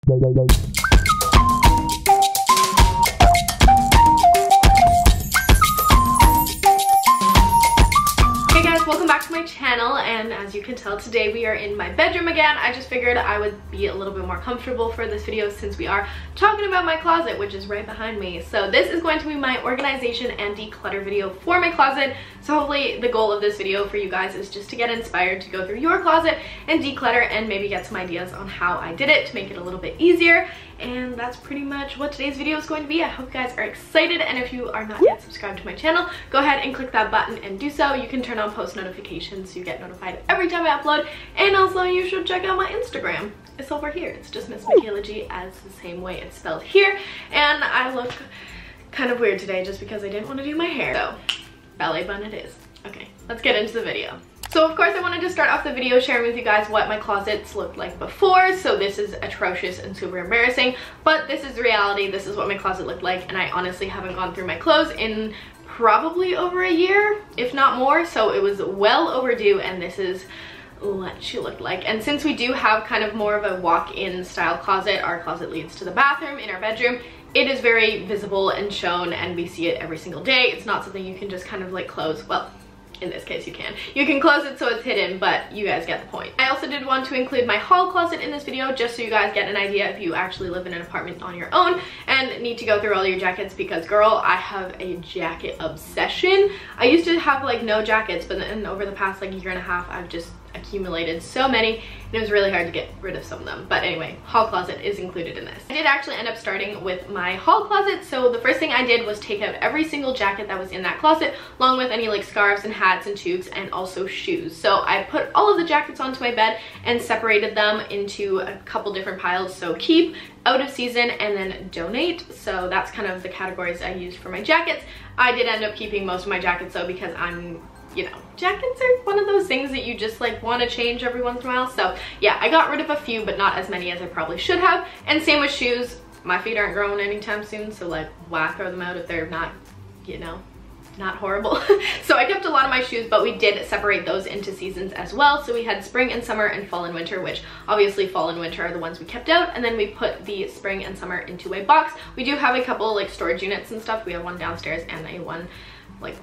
Welcome back to my channel, and as you can tell, today we are in my bedroom again. I just figured I would be a little bit more comfortable for this video since we are talking about my closet, which is right behind me. So this is going to be my organization and declutter video for my closet. So hopefully the goal of this video for you guys is just to get inspired to go through your closet and declutter and maybe get some ideas on how I did it to make it a little bit easier. And that's pretty much what today's video is going to be. I hope you guys are excited, and if you are not yet subscribed to my channel, go ahead and click that button and do so. You can turn on post notifications so you get notified every time I upload, and also you should check out my Instagram. It's over here. It's just Miss Mikayla G, as the same way it's spelled here. And I look kind of weird today just because I didn't want to do my hair, so ballet bun it is. Okay, let's get into the video. So of course I wanted to start off the video sharing with you guys what my closets looked like before. So this is atrocious and super embarrassing, but this is reality. This is what my closet looked like, and I honestly haven't gone through my clothes in probably over a year, if not more. So it was well overdue, and this is what she looked like. And since we do have kind of more of a walk-in style closet, our closet leads to the bathroom in our bedroom. It is very visible and shown, and we see it every single day. It's not something you can just kind of like close. Well, in this case you can. You can close it so it's hidden, but you guys get the point. I also did want to include my hall closet in this video just so you guys get an idea if you actually live in an apartment on your own and need to go through all your jackets, because girl, I have a jacket obsession. I used to have like no jackets, but then over the past like year and a half I've just accumulated so many, and it was really hard to get rid of some of them. But anyway, hall closet is included in this. I did actually end up starting with my hall closet. So the first thing I did was take out every single jacket that was in that closet, along with any like scarves and hats and toques and also shoes. So I put all of the jackets onto my bed and separated them into a couple different piles. So keep, out of season, and then donate. So that's kind of the categories I used for my jackets. I did end up keeping most of my jackets though, because you know, jackets are one of those things that you just like want to change every once in a while. So yeah, I got rid of a few, but not as many as I probably should have. And same with shoes. My feet aren't growing anytime soon, so like why throw them out if they're not, you know, not horrible. So I kept a lot of my shoes, but we did separate those into seasons as well. So we had spring and summer and fall and winter, which obviously fall and winter are the ones we kept out, and then we put the spring and summer into a box. We do have a couple like storage units and stuff. We have one downstairs and a one like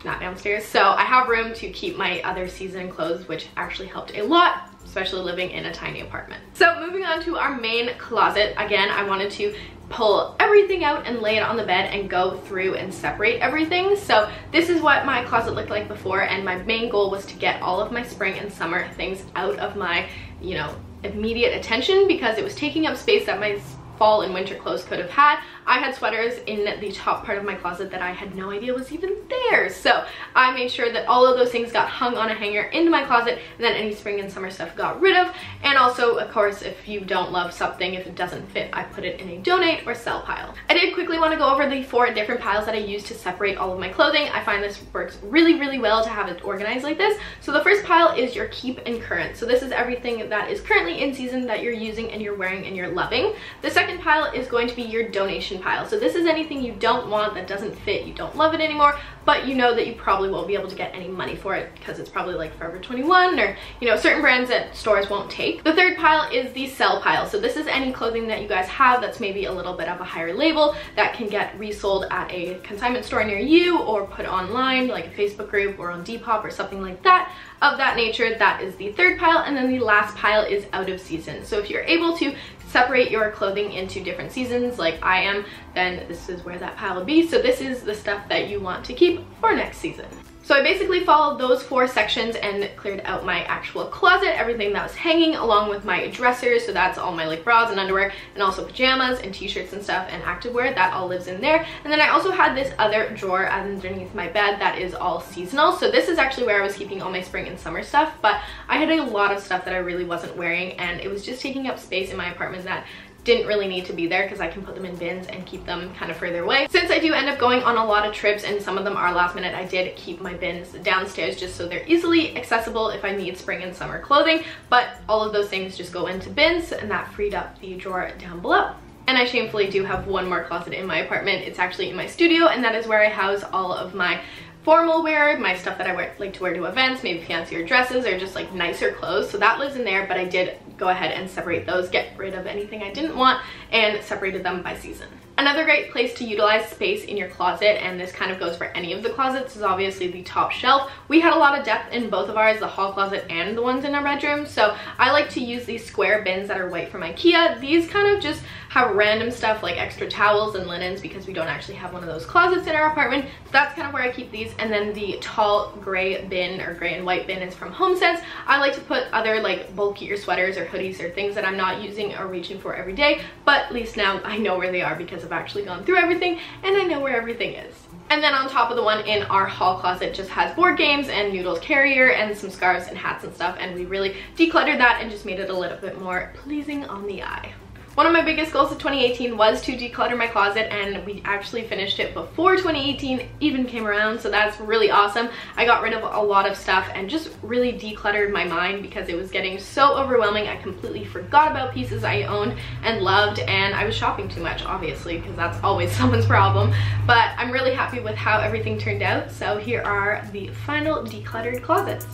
not downstairs, so I have room to keep my other season clothes, which actually helped a lot, especially living in a tiny apartment. So moving on to our main closet, again, I wanted to pull everything out and lay it on the bed and go through and separate everything. So this is what my closet looked like before, and my main goal was to get all of my spring and summer things out of my, you know, immediate attention, because it was taking up space that my fall and winter clothes could have had. I had sweaters in the top part of my closet that I had no idea was even there. So I made sure that all of those things got hung on a hanger into my closet, and then any spring and summer stuff got rid of. And also, of course, if you don't love something, if it doesn't fit, I put it in a donate or sell pile. I did quickly want to go over the 4 different piles that I used to separate all of my clothing. I find this works really, really well to have it organized like this. So the first pile is your keep and current. So this is everything that is currently in season that you're using and you're wearing and you're loving. The second pile is going to be your donation pile. So this is anything you don't want, that doesn't fit, you don't love it anymore, but you know that you probably won't be able to get any money for it because it's probably like Forever 21 or, you know, certain brands that stores won't take. The third pile is the sell pile. So this is any clothing that you guys have that's maybe a little bit of a higher label that can get resold at a consignment store near you, or put online like a Facebook group or on Depop or something like that of that nature. That is the third pile. And then the last pile is out of season. So if you're able to separate your clothing into different seasons like I am, then this is where that pile will be. So this is the stuff that you want to keep for next season. So I basically followed those 4 sections and cleared out my actual closet, everything that was hanging, along with my dressers. So that's all my like bras and underwear, and also pajamas and t-shirts and stuff, and activewear, that all lives in there. And then I also had this other drawer underneath my bed that is all seasonal. So this is actually where I was keeping all my spring and summer stuff, but I had a lot of stuff that I really wasn't wearing, and it was just taking up space in my apartment that didn't really need to be there, because I can put them in bins and keep them kind of further away. Since I do end up going on a lot of trips and some of them are last minute, I did keep my bins downstairs just so they're easily accessible if I need spring and summer clothing, but all of those things just go into bins, and that freed up the drawer down below. And I shamefully do have one more closet in my apartment. It's actually in my studio, and that is where I house all of my formal wear, my stuff that I like to wear to events, maybe fancier dresses or just like nicer clothes. So that lives in there, but I did go ahead and separate those, get rid of anything I didn't want, and separated them by season. Another great place to utilize space in your closet, and this kind of goes for any of the closets, is obviously the top shelf. We had a lot of depth in both of ours, the hall closet and the ones in our bedroom, so I like to use these square bins that are white from Ikea. These kind of just have random stuff like extra towels and linens because we don't actually have one of those closets in our apartment. So that's kind of where I keep these. And then the tall gray bin, or gray and white bin, is from HomeSense. I like to put other like bulkier sweaters or hoodies or things that I'm not using or reaching for every day, but at least now I know where they are because I've actually gone through everything and I know where everything is. And then on top of the one in our hall closet just has board games and Noodles carrier and some scarves and hats and stuff, and we really decluttered that and just made it a little bit more pleasing on the eye. One of my biggest goals of 2018 was to declutter my closet, and we actually finished it before 2018 even came around, so that's really awesome. I got rid of a lot of stuff and just really decluttered my mind because it was getting so overwhelming. I completely forgot about pieces I owned and loved, and I was shopping too much, obviously, because that's always someone's problem. But I'm really happy with how everything turned out, so here are the final decluttered closets.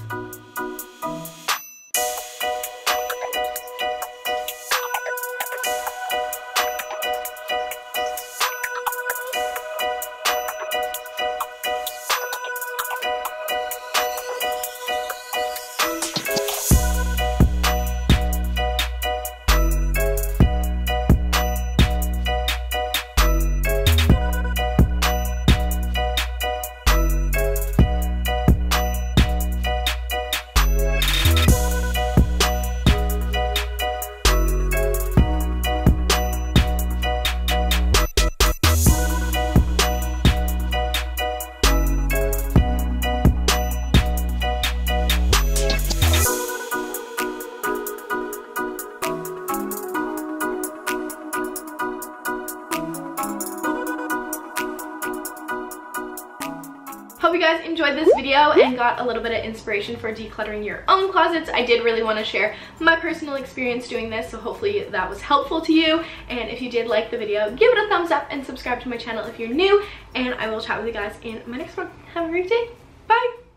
Hope you guys enjoyed this video and got a little bit of inspiration for decluttering your own closets. I did really want to share my personal experience doing this, so hopefully that was helpful to you. And if you did like the video, give it a thumbs up and subscribe to my channel if you're new, and I will chat with you guys in my next one. Have a great day. Bye!